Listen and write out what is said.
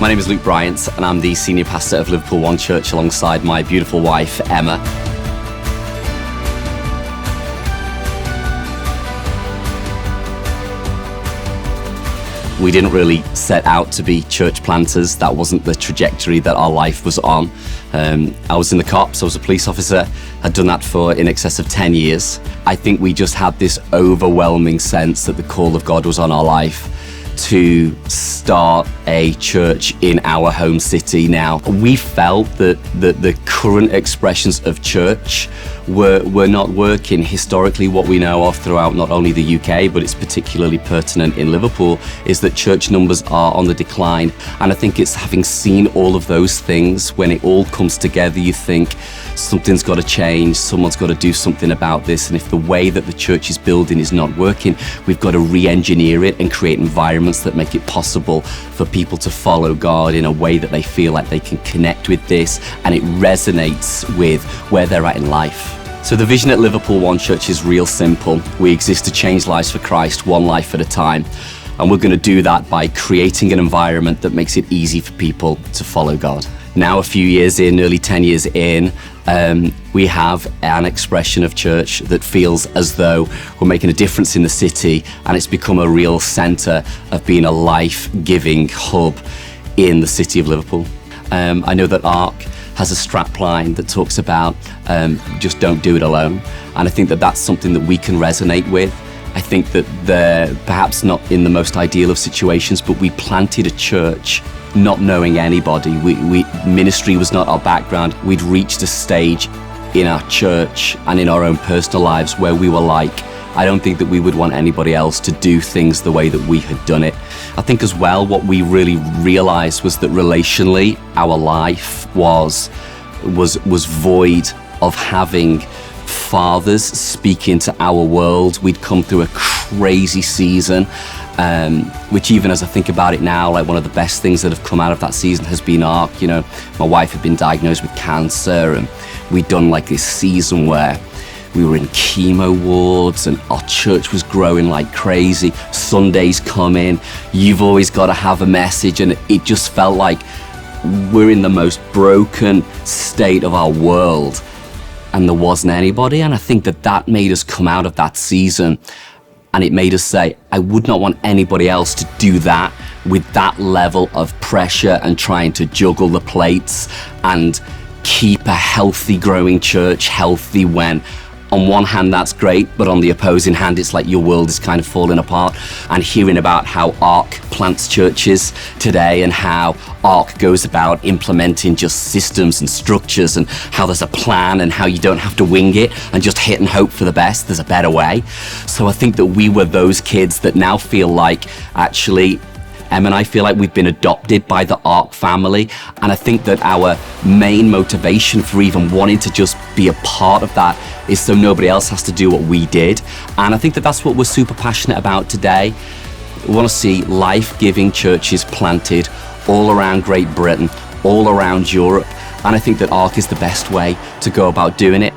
My name is Luke Bryant and I'm the senior pastor of Liverpool One Church alongside my beautiful wife, Emma. We didn't really set out to be church planters. That wasn't the trajectory that our life was on. I was in the cops, I was a police officer. I'd done that for in excess of 10 years. I think we just had this overwhelming sense that the call of God was on our life to start a church in our home city now. We felt that the current expressions of church were not working. Historically, what we know of throughout not only the UK, but it's particularly pertinent in Liverpool, is that church numbers are on the decline. And I think it's having seen all of those things, when it all comes together, you think something's got to change, someone's got to do something about this. And if the way that the church is building is not working, we've got to re-engineer it and create environments that make it possible for people to follow God in a way that they feel like they can connect with this and it resonates with where they're at in life. So the vision at Liverpool One Church is real simple. We exist to change lives for Christ, one life at a time. And we're going to do that by creating an environment that makes it easy for people to follow God. Now, a few years in, nearly 10 years in, we have an expression of church that feels as though we're making a difference in the city, and it's become a real centre of being a life-giving hub in the city of Liverpool. I know that ARC has a strapline that talks about just don't do it alone, and I think that that's something that we can resonate with. I think that they're perhaps not in the most ideal of situations, but we planted a church not knowing anybody. Ministry was not our background. We'd reached a stage in our church and in our own personal lives where we were like, I don't think that we would want anybody else to do things the way that we had done it. I think as well, what we really realized was that relationally, our life was void of having fathers speak into our world. We'd come through a crazy season, which even as I think about it now, like one of the best things that have come out of that season has been ARC. You know, my wife had been diagnosed with cancer, and we'd done like this season where we were in chemo wards and our church was growing like crazy. Sundays come in, you've always got to have a message, and it just felt like we're in the most broken state of our world and there wasn't anybody. And I think that made us come out of that season, and it made us say, I would not want anybody else to do that with that level of pressure and trying to juggle the plates and keep a healthy growing church healthy when on one hand that's great, but on the opposing hand it's like your world is kind of falling apart. And hearing about how ARC plants churches today and how ARC goes about implementing just systems and structures and how there's a plan and how you don't have to wing it and just hit and hope for the best, there's a better way. So I think that we were those kids that now feel like actually Em and I feel like we've been adopted by the ARC family, and I think that our main motivation for even wanting to just be a part of that is so nobody else has to do what we did. And I think that that's what we're super passionate about today. We want to see life-giving churches planted all around Great Britain, all around Europe, and I think that ARC is the best way to go about doing it.